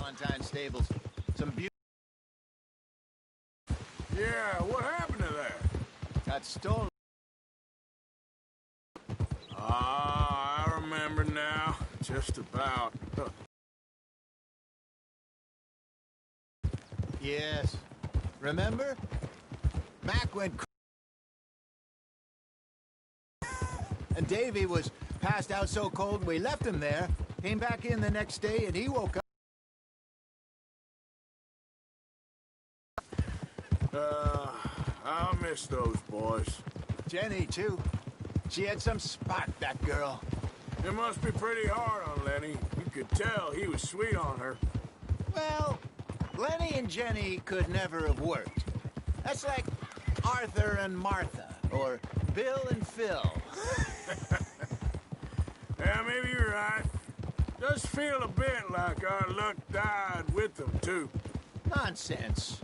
Valentine stables. Some beauty Yeah, what happened to that? got stolen. Ah, I remember now. Just about. Yes. Remember? Mac went and Davy was passed out so cold we left him there. Came back in the next day and he woke up. I'll miss those boys. Jenny, too. She had some spark, that girl. It must be pretty hard on Lenny. You could tell he was sweet on her. Well, Lenny and Jenny could never have worked. That's like Arthur and Martha, or Bill and Phil. Yeah, maybe you're right. Does feel a bit like our luck died with them, too. Nonsense.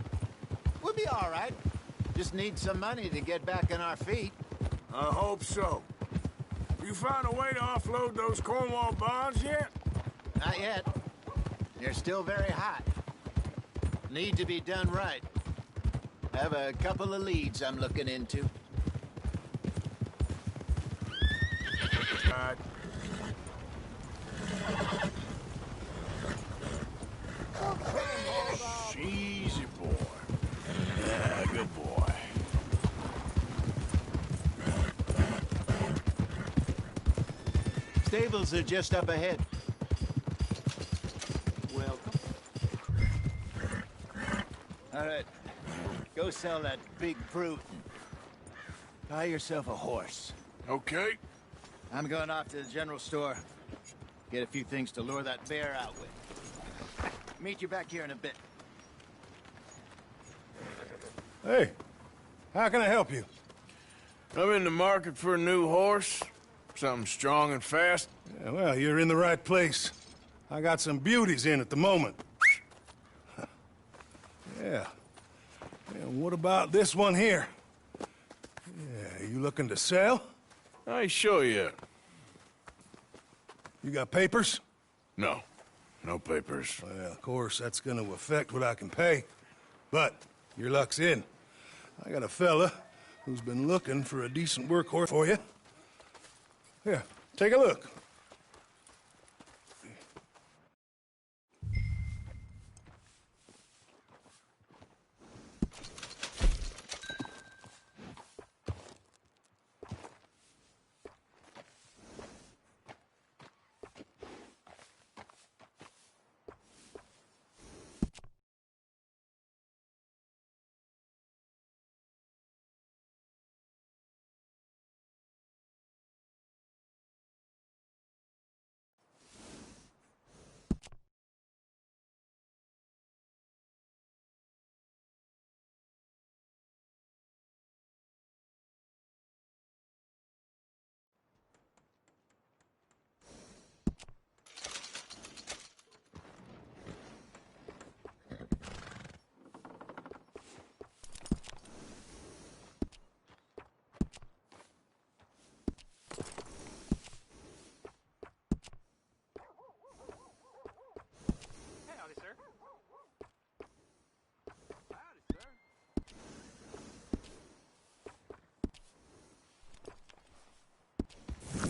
We'll be all right. Just need some money to get back on our feet. I hope so. You found a way to offload those Cornwall bonds yet? Not yet. They're still very hot. Need to be done right. Have a couple of leads I'm looking into. Right. Easy boy. Yeah, good boy. Stables are just up ahead. Welcome. All right. Go sell that big brute and buy yourself a horse. Okay. I'm going off to the general store. Get a few things to lure that bear out with. Meet you back here in a bit. Hey, how can I help you? I'm in the market for a new horse. Something strong and fast. Yeah, well, you're in the right place. I got some beauties in at the moment. Yeah. And what about this one here? Yeah, you looking to sell? I ain't sure yet. You got papers? No. No papers. Well, of course, that's gonna affect what I can pay. But your luck's in. I got a fella who's been looking for a decent workhorse for you. Here, take a look.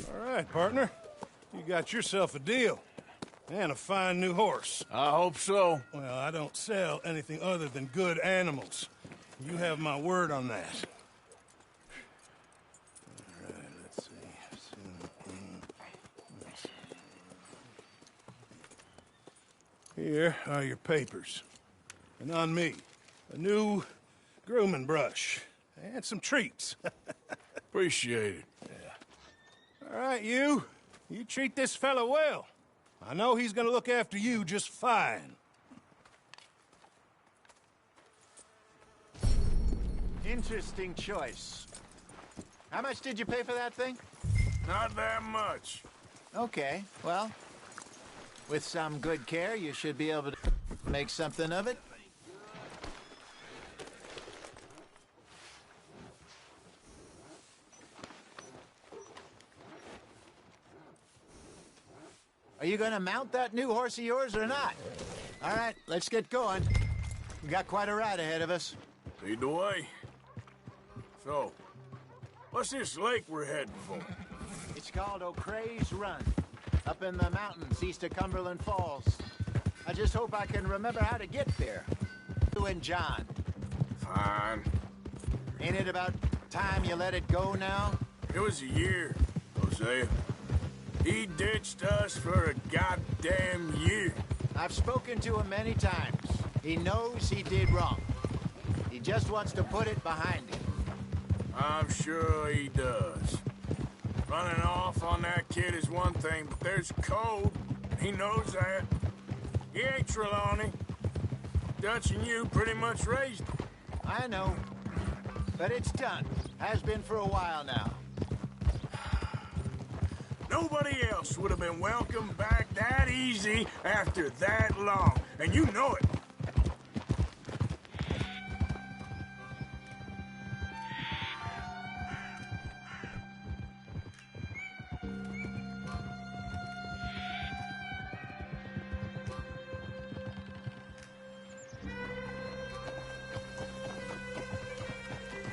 All right, partner. You got yourself a deal. And a fine new horse. I hope so. Well, I don't sell anything other than good animals. You have my word on that. All right, let's see. Here are your papers. And on me, a new grooming brush. And some treats. Appreciate it. All right, you treat this fella well. I know he's gonna look after you just fine. Interesting choice. How much did you pay for that thing? Not that much. Okay, well, with some good care, you should be able to make something of it. Are you gonna mount that new horse of yours or not? All right, let's get going. We got quite a ride ahead of us. Lead the way. So, what's this lake we're heading for? It's called O'Creagh's Run, up in the mountains east of Cumberland Falls. I just hope I can remember how to get there. You and John. Fine. Ain't it about time you let it go now? It was a year, Hosea. He ditched us for a goddamn year. I've spoken to him many times. He knows he did wrong. He just wants to put it behind him. I'm sure he does. Running off on that kid is one thing, but there's code. He knows that. He ain't Trelawney. Dutch and you pretty much raised him. I know. But it's done. Has been for a while now. Nobody else would have been welcomed back that easy after that long. And you know it.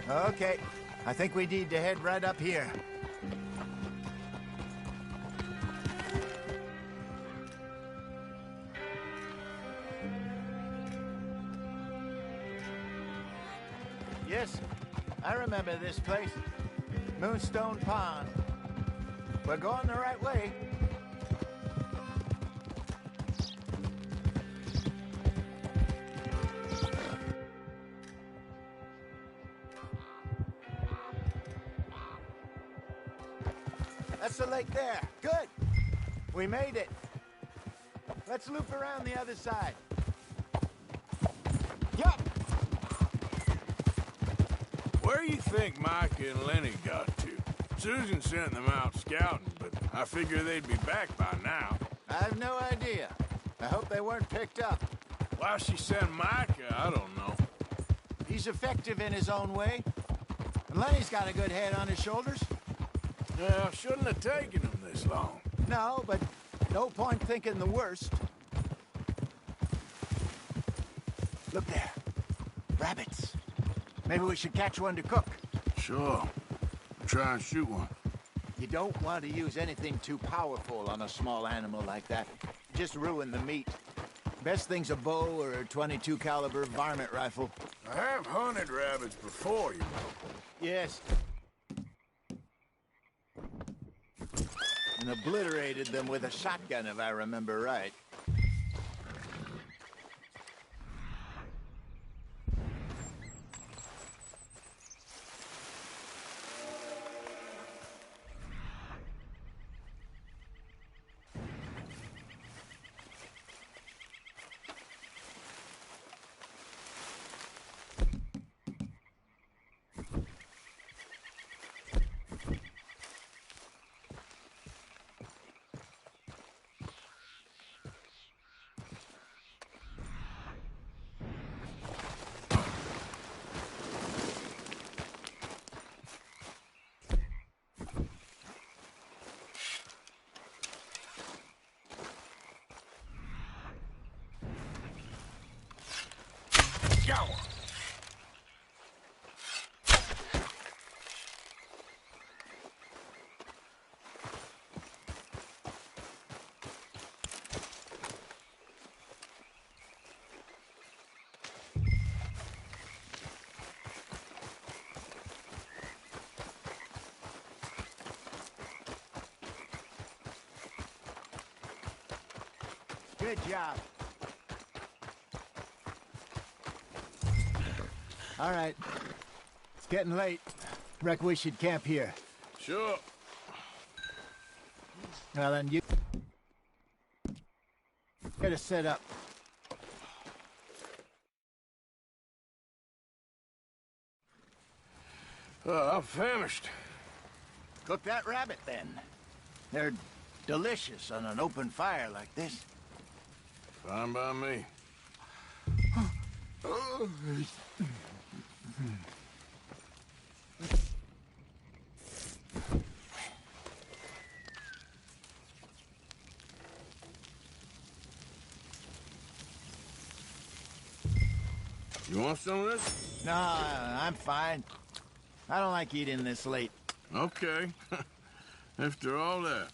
Okay. I think we need to head right up here. Yes, I remember this place. Moonstone Pond. We're going the right way. That's the lake there. Good. We made it. Let's loop around the other side. Yup. Where do you think Micah and Lenny got to? Susan sent them out scouting, but I figure they'd be back by now. I have no idea. I hope they weren't picked up. Why she sent Micah, I don't know. He's effective in his own way. And Lenny's got a good head on his shoulders. Well, shouldn't have taken him this long. No, but no point thinking the worst. Look there. Rabbits. Maybe we should catch one to cook. Sure. Try and shoot one. You don't want to use anything too powerful on a small animal like that. Just ruin the meat. Best thing's a bow or a .22 caliber varmint rifle. I have hunted rabbits before, you know. Yes. And obliterated them with a shotgun, if I remember right. Go! Good job. All right. It's getting late. Reckon we should camp here. Sure. Well, then you get us set up. I'm famished. Cook that rabbit, then. They're delicious on an open fire like this. Fine by me. You want some of this? No, I'm fine. I don't like eating this late. Okay. After all that.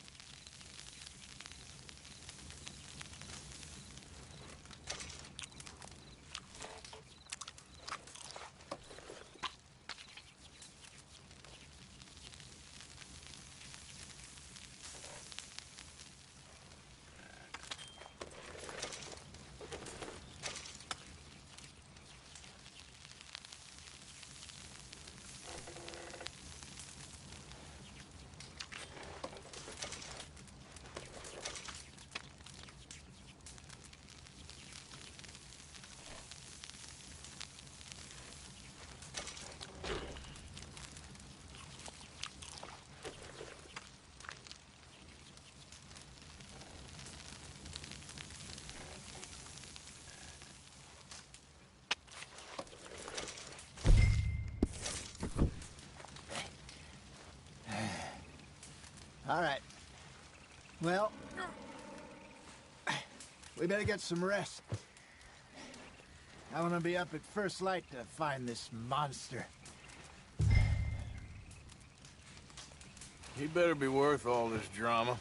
All right. Well, we better get some rest. I want to be up at first light to find this monster. He better be worth all this drama.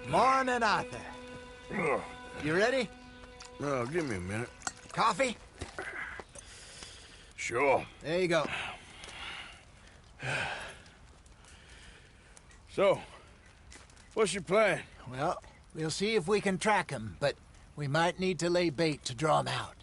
Morning, Arthur. You ready? Oh, give me a minute. Coffee? Sure. There you go. So, what's your plan? Well, we'll see if we can track him, but we might need to lay bait to draw him out.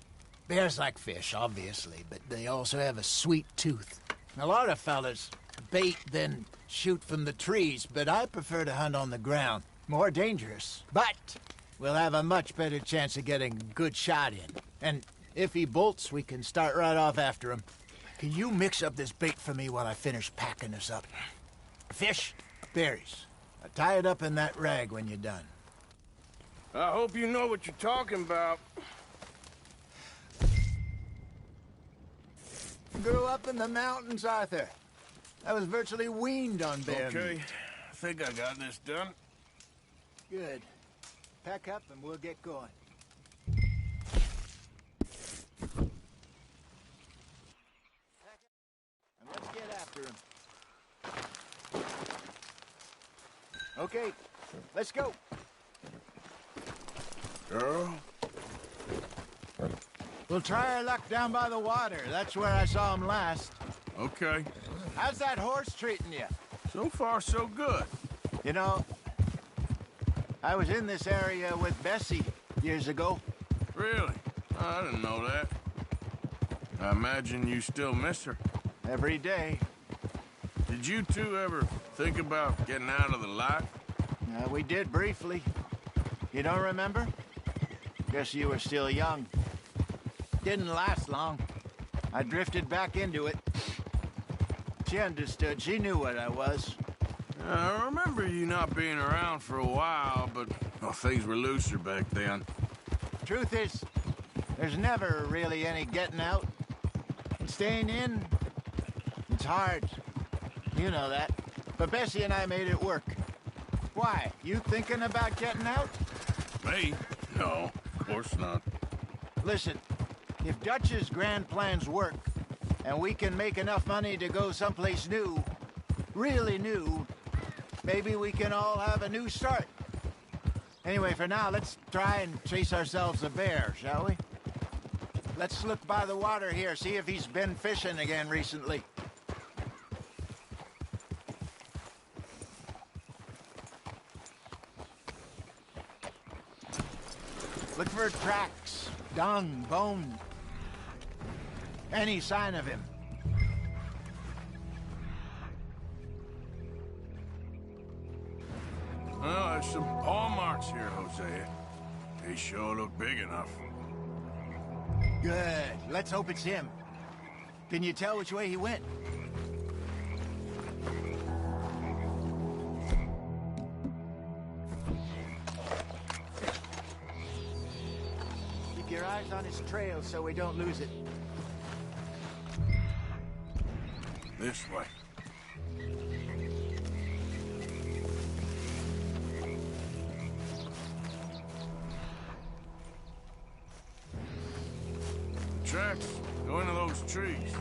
Bears like fish, obviously, but they also have a sweet tooth. A lot of fellas bait, then shoot from the trees, but I prefer to hunt on the ground. More dangerous. But we'll have a much better chance of getting a good shot in. And if he bolts, we can start right off after him. Can you mix up this bait for me while I finish packing this up? Fish, berries. Tie it up in that rag when you're done. I hope you know what you're talking about. Grew up in the mountains, Arthur. I was virtually weaned on bear Okay, meat. I think I got this done. Good. Pack up and we'll get going. And let's get after him. Okay, let's go. Girl? We'll try our luck down by the water. That's where I saw him last. Okay. How's that horse treating you? So far, so good. You know, I was in this area with Bessie years ago. Really? I didn't know that. I imagine you still miss her. Every day. Did you two ever think about getting out of the life? We did briefly. You don't remember? Guess you were still young. Didn't last long. I drifted back into it. She understood. She knew what I was. I remember you not being around for a while, but well, things were looser back then. Truth is, there's never really any getting out. And staying in, it's hard. You know that. But Bessie and I made it work. Why? You thinking about getting out? Me? No, of course not. Listen, if Dutch's grand plans work, and we can make enough money to go someplace new, really new, maybe we can all have a new start. Anyway, for now, let's try and chase ourselves a bear, shall we? Let's look by the water here, see if he's been fishing again recently. Look for tracks, dung, bone, any sign of him. Well, there's some paw marks here, Hosea. They sure look big enough. Good. Let's hope it's him. Can you tell which way he went? Keep your eyes on his trail so we don't lose it. This way. The tracks go into those trees.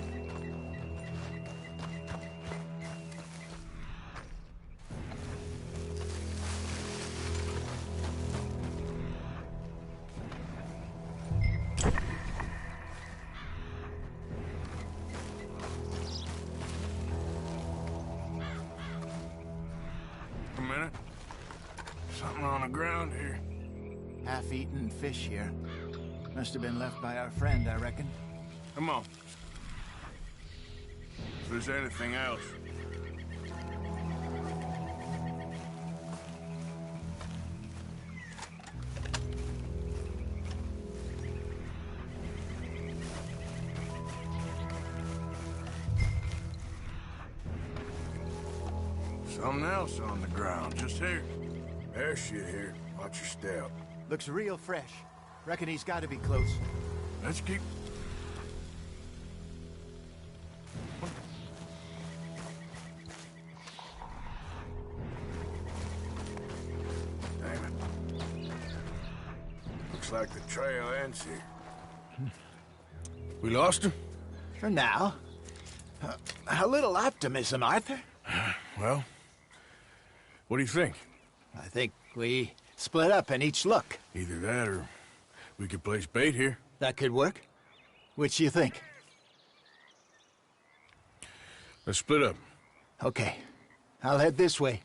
A minute. Something on the ground here. Half-eaten fish here. Must have been left by our friend, I reckon. Come on. If there's anything else. Something else on the ground, just here. There's shit here. Watch your step. Looks real fresh. Reckon he's got to be close. Let's keep... Damn it. Looks like the trail ends here. We lost him? For now. A little optimism, Arthur. Well, what do you think? I think we split up and each look. Either that or we could place bait here. That could work. Which you think? Let's split up. Okay. I'll head this way.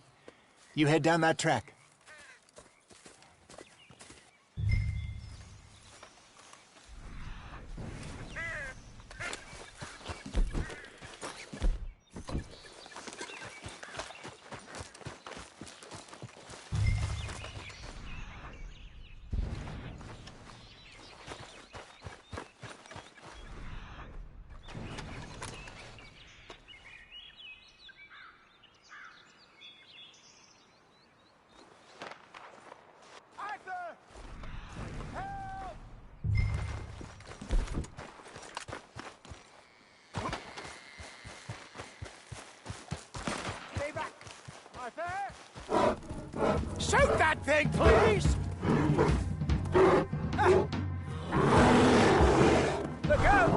You head down that track. Shoot that thing, please! Look out!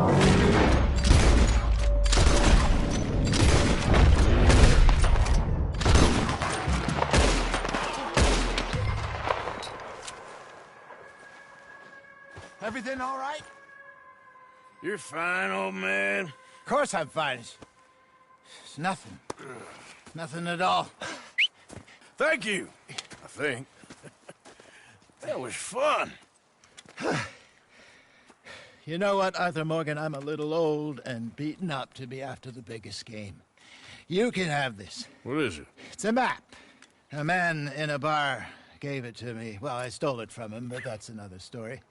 Everything all right? You're fine, old man. Of course I'm fine. It's nothing. Nothing at all. Thank you, I think. That was fun. You know what, Arthur Morgan? I'm a little old and beaten up to be after the biggest game. You can have this. What is it? It's a map. A man in a bar gave it to me. Well, I stole it from him, but that's another story.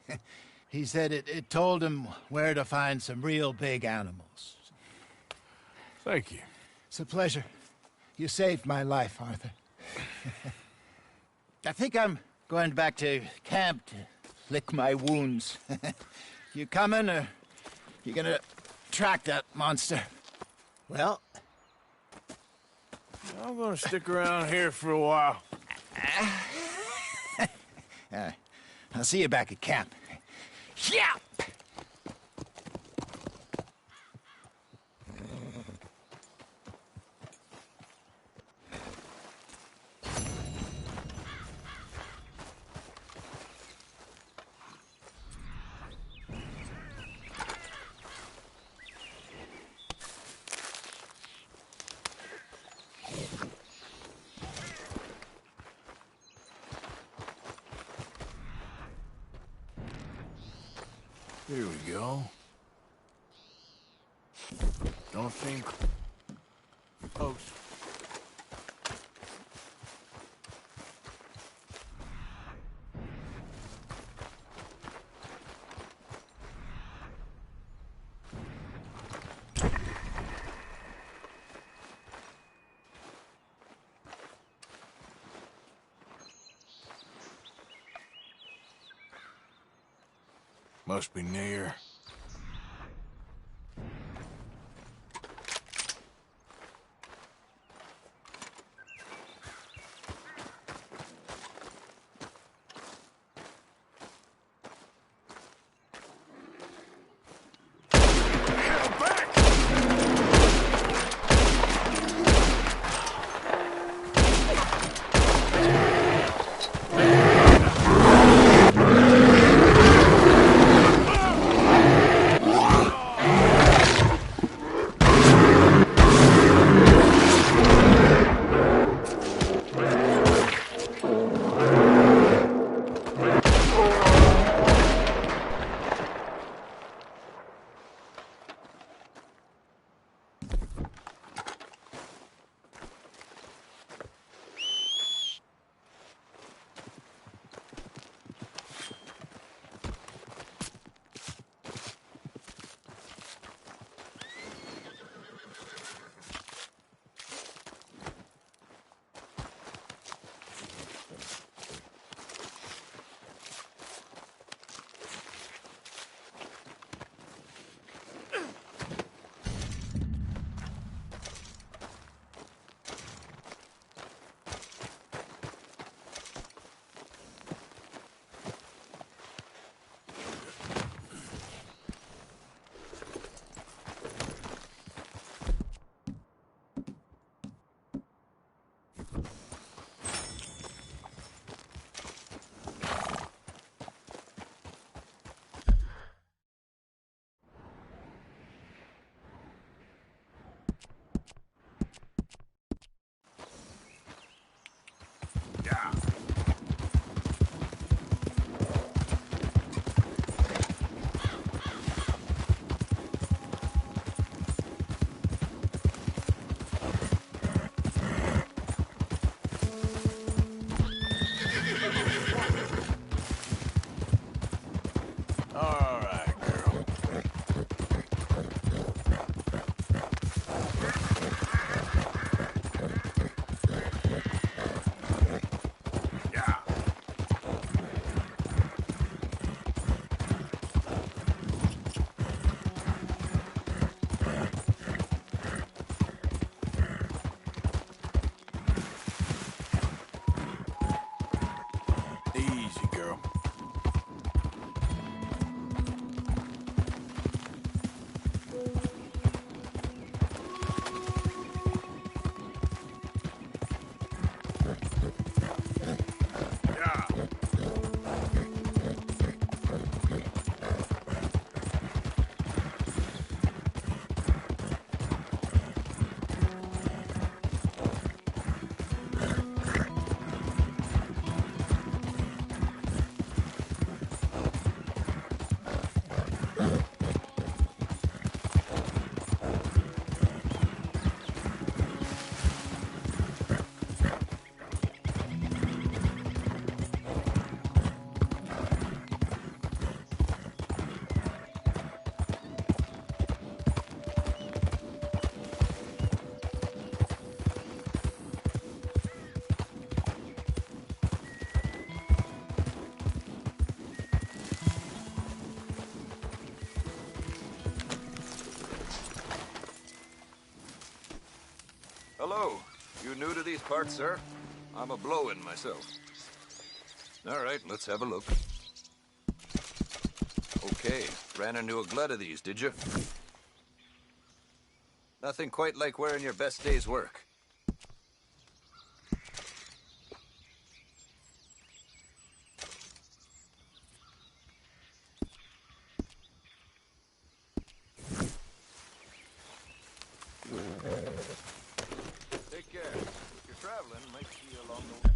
He said it told him where to find some real big animals. Thank you. It's a pleasure. You saved my life, Arthur. I think I'm going back to camp to lick my wounds. You coming, or you gonna track that monster? Well, I'm gonna stick around here for a while. I'll see you back at camp. Yeah! Here we go. Don't seem close. Must be near. All right, girl. Yeah. Easy, girl. Yeah. Hello. You new to these parts, sir? I'm a blow-in myself. All right, let's have a look. Okay, ran into a glut of these, did you? Nothing quite like wearing your best day's work. Take care. If you're traveling, might see you along the way.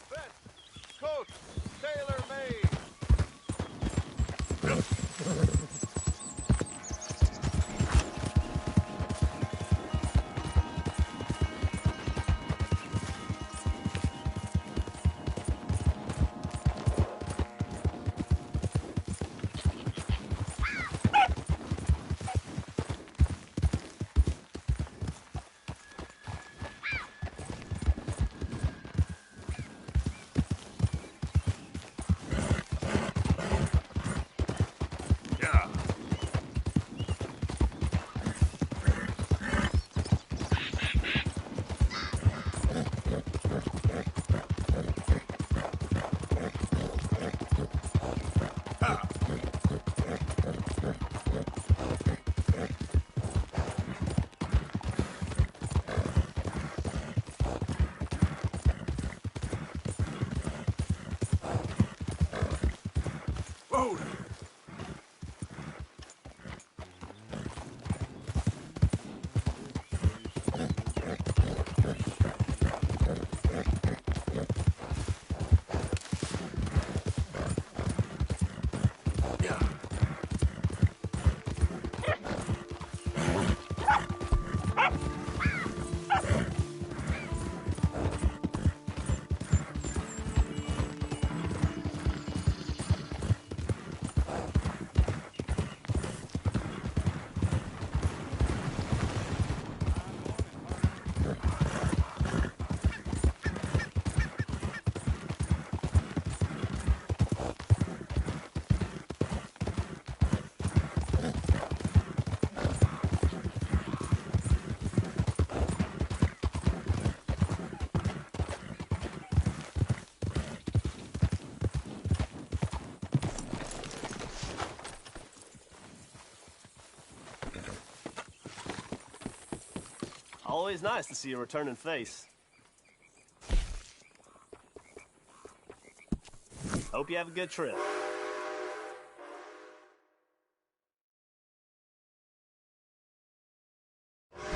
Vest, coat, tailor-made. Yeah. Whoa. Yeah. Always nice to see a returning face. Hope you have a good trip.